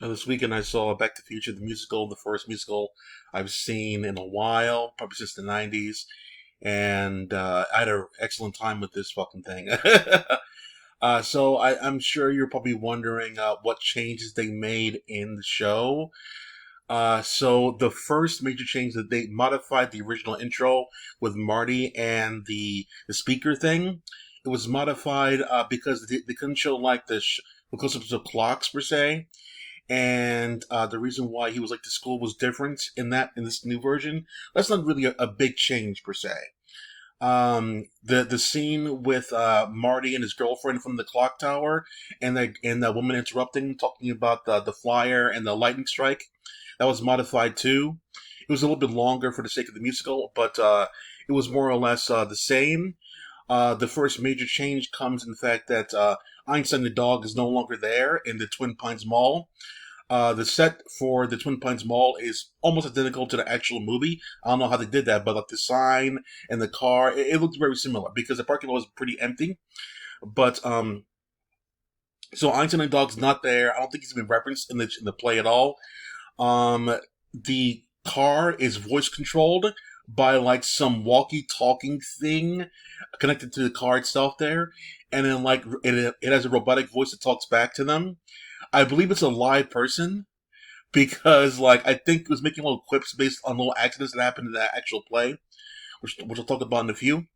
This weekend I saw Back to the Future, the musical, the first musical I've seen in a while, probably since the 90s. And I had an excellent time with this fucking thing. I'm sure you're probably wondering what changes they made in the show. So the first major change that they modified the original intro with Marty and the speaker thing. It was modified because they couldn't show like the close-ups of clocks per se, and the reason why he was like the school was different in this new version. That's not really a big change per se. The scene with Marty and his girlfriend from the clock tower, and the woman interrupting, talking about the flyer and the lightning strike, that was modified too. It was a little bit longer for the sake of the musical, but it was more or less the same. The first major change comes in the fact that Einstein the dog is no longer there in the Twin Pines Mall. The set for the Twin Pines Mall is almost identical to the actual movie. I don't know how they did that, but like the sign and the car, it looked very similar because the parking lot was pretty empty. But so Einstein and Dog's not there. I don't think he's been referenced in the play at all. The car is voice controlled by like some walkie-talking thing connected to the car itself there, and then like it has a robotic voice that talks back to them. I believe it's a live person because, like, I think it was making little quips based on little accidents that happened in that actual play, which I'll talk about in a few.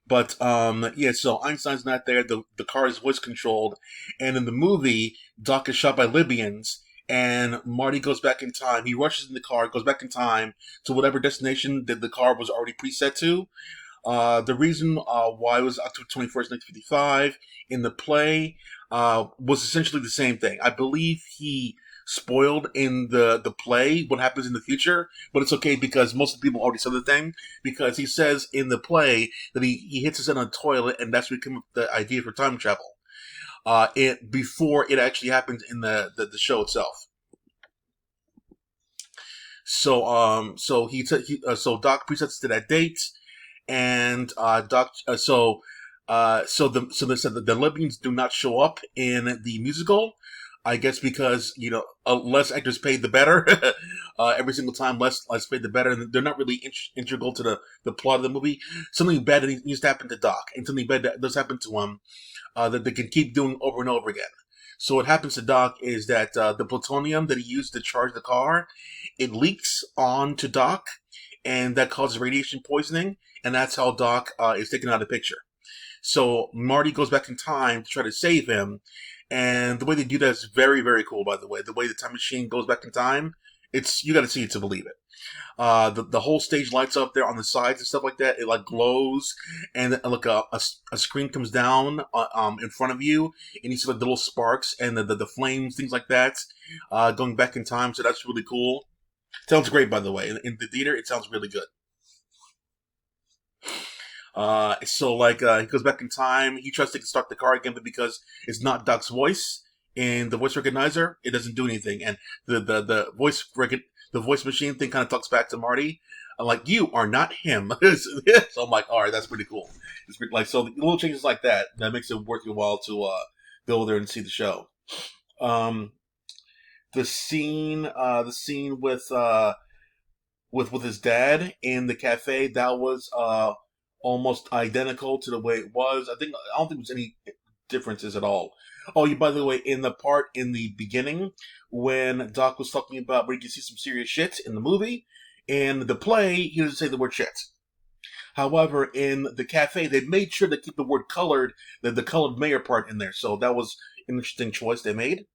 But yeah, so Einstein's not there. The car is voice controlled, and in the movie, Doc is shot by Libyans, and Marty goes back in time. He rushes in the car, goes back in time to whatever destination that the car was already preset to. The reason why it was October 21st, 1955 in the play was essentially the same thing. I believe he spoiled in the play what happens in the future, but it's okay because most of the people already said the thing, because he says in the play that he hits his head on a toilet, and that's where he came up with the idea for time travel. It before it actually happens in the show itself. So Doc presets to that date, and Doc. So they said that the Libyans do not show up in the musical. I guess because less actors paid the better. Every single time, less paid the better, and they're not really integral to the plot of the movie. Something bad that needs to happen to Doc, and something bad that does happen to him that they can keep doing over and over again. So what happens to Doc is that the plutonium that he used to charge the car, it leaks onto Doc, and that causes radiation poisoning, and that's how Doc is taken out of the picture. So Marty goes back in time to try to save him, and the way they do that is very, very cool. By the way, the way the time machine goes back in time, it's you got to see it to believe it. The whole stage lights up there on the sides and stuff like that. It like glows, and like a screen comes down in front of you, and you see like the little sparks and the flames, things like that, going back in time. So that's really cool. Sounds great, by the way. In the theater, it sounds really good. He goes back in time. He tries to start the car again, but because it's not Doc's voice in the voice recognizer, it doesn't do anything. And the voice machine thing kind of talks back to Marty. I'm like, you are not him. So I'm like, all right, that's pretty cool. It's pretty, like so little changes like that makes it worth your while to go there and see the show. Um, the scene with his dad in the cafe, that was almost identical to the way it was. I don't think there's any differences at all. Oh, by the way, in the part in the beginning when Doc was talking about where you can see some serious shit in the movie, in the play he doesn't say the word shit. However, in the cafe they made sure to keep the word colored, the colored mayor part in there. So that was an interesting choice they made.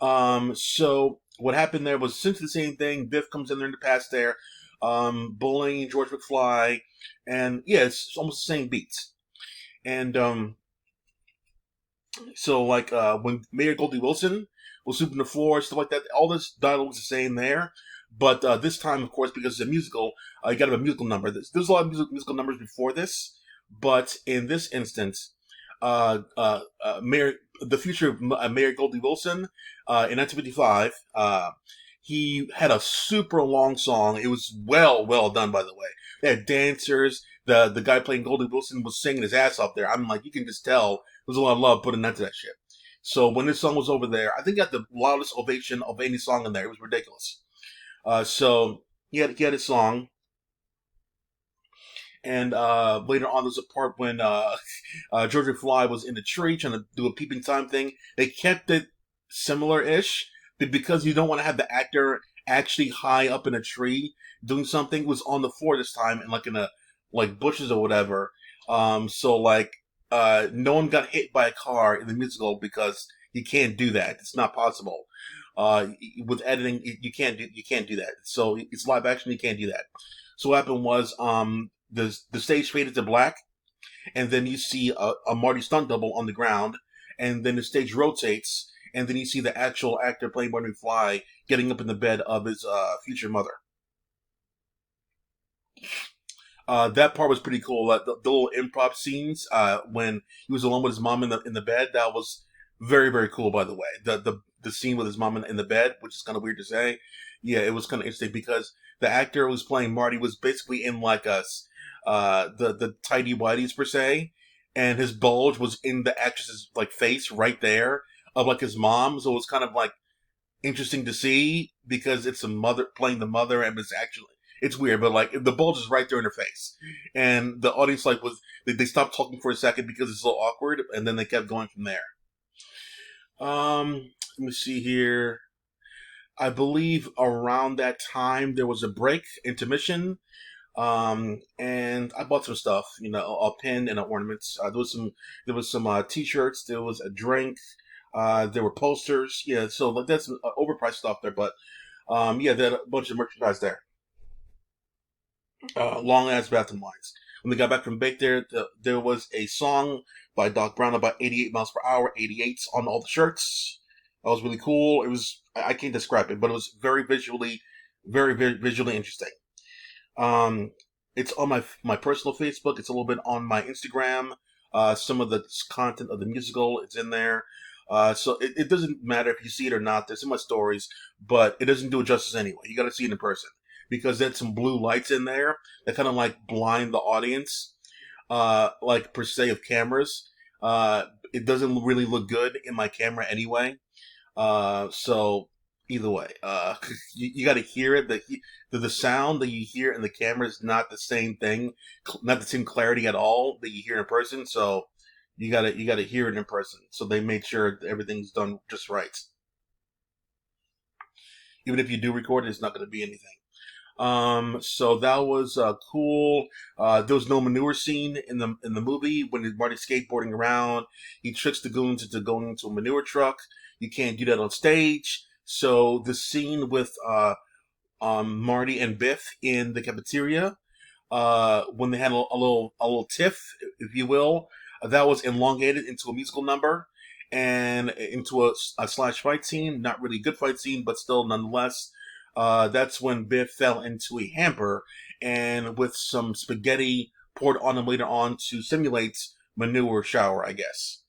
So what happened there was essentially the same thing. Biff comes in there in the past there, bullying George McFly, and yeah, it's almost the same beats. And when Mayor Goldie Wilson was sweeping the floor, stuff like that, all this dialogue was the same there. But this time, of course, because it's a musical, you got to have a musical number. There's a lot of musical numbers before this, but in this instance, Mayor, the future Mayor Goldie Wilson, in 1955, he had a super long song. It was well done, by the way. They had dancers. The guy playing Goldie Wilson was singing his ass off there. I'm like, you can just tell there's a lot of love put into that shit. So when this song was over there, I think he got the loudest ovation of any song in there. It was ridiculous. So he had his song, and later on, there's a part when George McFly was in the tree trying to do a peeping Tom thing. They kept it similar-ish, but because you don't want to have the actor actually high up in a tree doing something, it was on the floor this time, and like in a like bushes or whatever. So like no one got hit by a car in the musical because you can't do that. It's not possible. With editing, you can't do that. So it's live action. You can't do that. So what happened was the stage faded to black, and then you see a Marty stunt double on the ground, and then the stage rotates, and then you see the actual actor playing Marty McFly getting up in the bed of his future mother. That part was pretty cool. The little improv scenes when he was alone with his mom in the bed, that was very very cool. By the way, the scene with his mom in the bed, which is kind of weird to say, yeah, it was kind of interesting because the actor who was playing Marty was basically in like the tidy whities per se, and his bulge was in the actress's like face right there of like his mom, so it was kind of like interesting to see because it's a mother playing the mother, and it's weird, but like the bulge is right there in her face, and the audience like they stopped talking for a second because it's so awkward, and then they kept going from there. Let me see here. I believe around that time there was a break, intermission, and I bought some stuff, a pin and ornaments. There was some t-shirts. There was a drink. There were posters. Yeah, so like that's some overpriced stuff there, but yeah, they had a bunch of merchandise there. Long ass bathroom lines. When they got back from Bake there was a song by Doc Brown about 88 miles per hour, 88s on all the shirts. That was really cool. It was I can't describe it, but it was very, very visually interesting. Um, it's on my personal Facebook. It's a little bit on my Instagram. Some of the content of the musical it's in there. So it doesn't matter if you see it or not. There's so much stories, but it doesn't do it justice anyway. You got to see it in person because there's some blue lights in there that kind of like blind the audience, like per se of cameras. It doesn't really look good in my camera anyway. So either way, you got to hear it. The sound that you hear in the camera is not the same thing, not the same clarity at all that you hear in person. So you gotta hear it in person. So they made sure that everything's done just right. Even if you do record it, it's not going to be anything. So that was cool. There was no manure scene in the movie when Marty's skateboarding around. He tricks the goons into going into a manure truck. You can't do that on stage. So the scene with Marty and Biff in the cafeteria, when they had a little tiff, if you will, that was elongated into a musical number and into a slash fight scene. Not really good fight scene, but still nonetheless. That's when Biff fell into a hamper and with some spaghetti poured on him later on to simulate manure shower, I guess.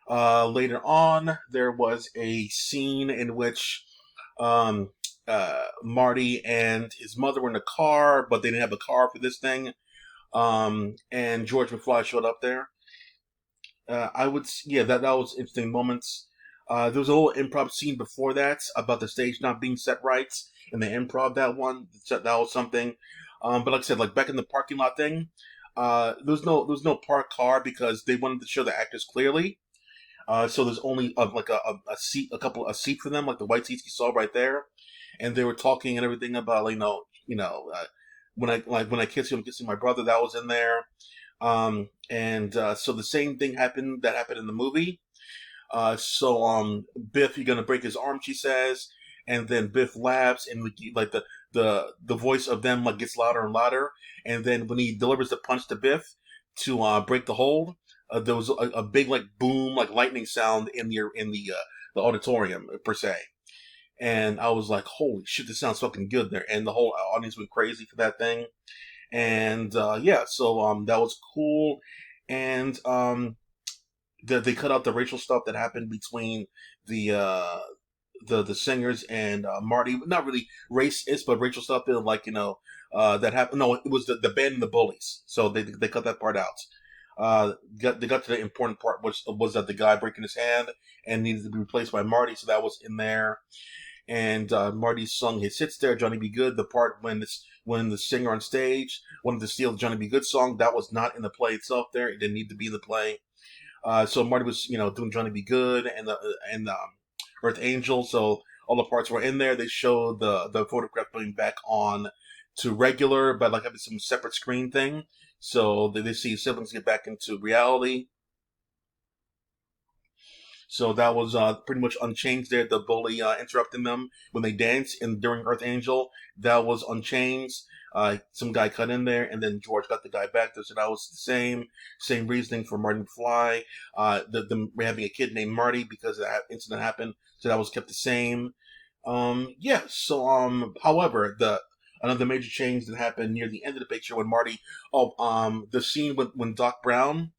Later on, there was a scene in which um, Marty and his mother were in a car, but they didn't have a car for this thing. And George McFly showed up there. Yeah, that was interesting moments. There was a little improv scene before that about the stage not being set right, and they improv that one. That was something. But like I said, like back in the parking lot thing, there was no parked car because they wanted to show the actors clearly. So there's only like a seat, a seat for them, like the white seats you saw right there, and they were talking and everything about when I kissed you, I'm kissing my brother. That was in there. And so the same thing happened in the movie. So Biff, you're gonna break his arm, she says, and then Biff laughs, and like the voice of them like gets louder and louder, and then when he delivers the punch to Biff to break the hold, there was a big like boom, like lightning sound in the auditorium per se, and I was like, holy shit, this sounds fucking good there, and the whole audience went crazy for that thing, and yeah, so that was cool, and they cut out the racial stuff that happened between the uh, the singers and Marty. Not really racist, but racial stuff that like that happened. No, it was the band and the bullies. So they cut that part out. They got to the important part, which was that the guy breaking his hand and needed to be replaced by Marty, so that was in there. And Marty sung his hits there, Johnny Be Good. The part when the singer on stage wanted to steal the Johnny Be Good song, that was not in the play itself. There, it didn't need to be in the play. So Marty was, doing Johnny Be Good and Earth Angel. So all the parts were in there. They showed the photograph going back on to regular, but like having some separate screen thing. So they see siblings get back into reality. So that was pretty much unchanged there. The bully interrupting them when they danced and during Earth Angel, that was unchanged. Some guy cut in there, and then George got the guy back there, so that was the same reasoning for Marty McFly. Them having a kid named Marty because that incident happened, so that was kept the same. Yeah. So however, the another major change that happened near the end of the picture when Marty, the scene when Doc Brown,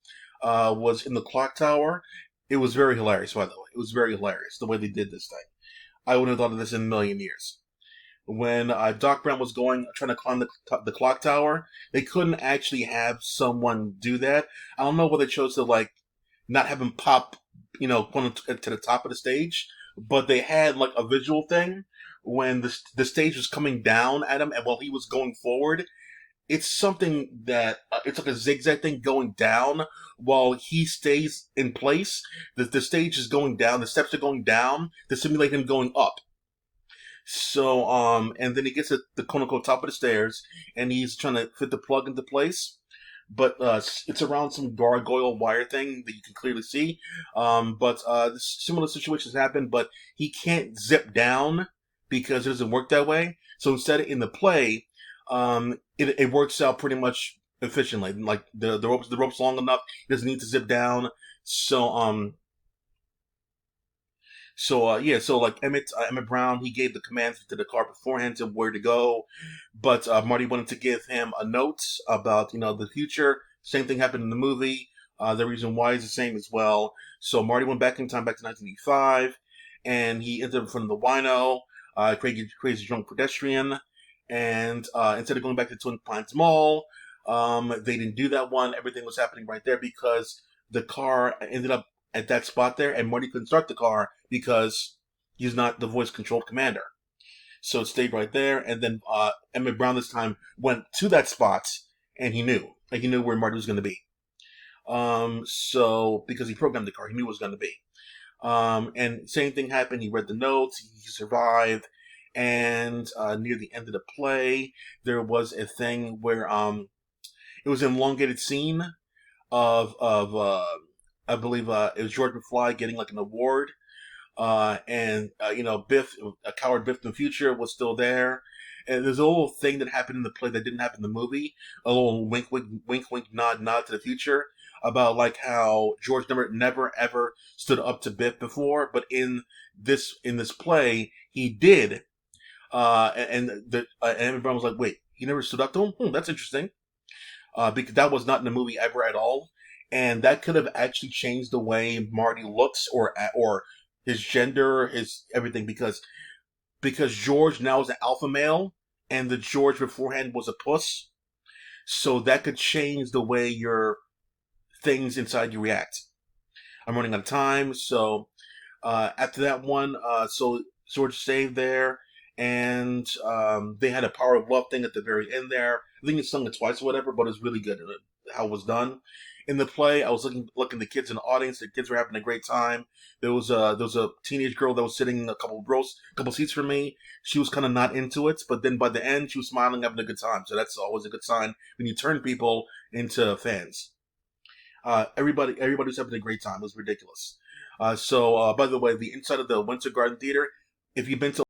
was in the clock tower. It was very hilarious, by the way. It was very hilarious the way they did this thing. I wouldn't have thought of this in a million years. When Doc Brown was trying to climb the clock tower, they couldn't actually have someone do that. I don't know why they chose to not have him pop, to the top of the stage, but they had like a visual thing when the stage was coming down at him, and while he was going forward, it's something that it's like a zigzag thing going down while he stays in place. The stage is going down, the steps are going down to simulate him going up. So and then he gets at the quote unquote top of the stairs and he's trying to fit the plug into place. But it's around some gargoyle wire thing that you can clearly see. But similar situations happen, but he can't zip down because it doesn't work that way. So instead, in the play, it works out pretty much efficiently. Like the rope's long enough, he doesn't need to zip down. So yeah, so like Emmett Brown, he gave the commands to the car beforehand to where to go, but Marty wanted to give him a note about the future. Same thing happened in the movie. The reason why is the same as well. So Marty went back in time, back to 1985, and he ended up in front of the Wino, crazy drunk pedestrian, and instead of going back to Twin Pines Mall, they didn't do that one. Everything was happening right there because the car ended up at that spot there, and Marty couldn't start the car because he's not the voice controlled commander. So it stayed right there, and then Emmett Brown this time went to that spot, and he knew where Marty was going to be. So because he programmed the car, he knew it was going to be. And same thing happened. He read the notes. He survived, and near the end of the play, there was a thing where it was an elongated scene of I believe it was George McFly getting like an award, and Biff, a coward Biff in the future, was still there. And there's a little thing that happened in the play that didn't happen in the movie. A little wink, wink, wink, wink, nod, nod to the future about like how George never ever stood up to Biff before, but in this play he did. And everyone was like, "Wait, he never stood up to him? That's interesting." Because that was not in the movie ever at all, and that could have actually changed the way Marty looks or his gender, his everything, because George now is an alpha male, and the George beforehand was a puss, so that could change the way your things inside you react. I'm running out of time, so after that one, so George stayed there, and they had a power of love thing at the very end there. I think he sung it twice or whatever, but it was really good how it was done. In the play, I was looking at the kids in the audience. The kids were having a great time. There was a teenage girl that was sitting a couple seats from me. She was kind of not into it, but then by the end, she was smiling, having a good time. So that's always a good sign when you turn people into fans. Everybody was having a great time. It was ridiculous. So by the way, the inside of the Winter Garden Theater, if you've been to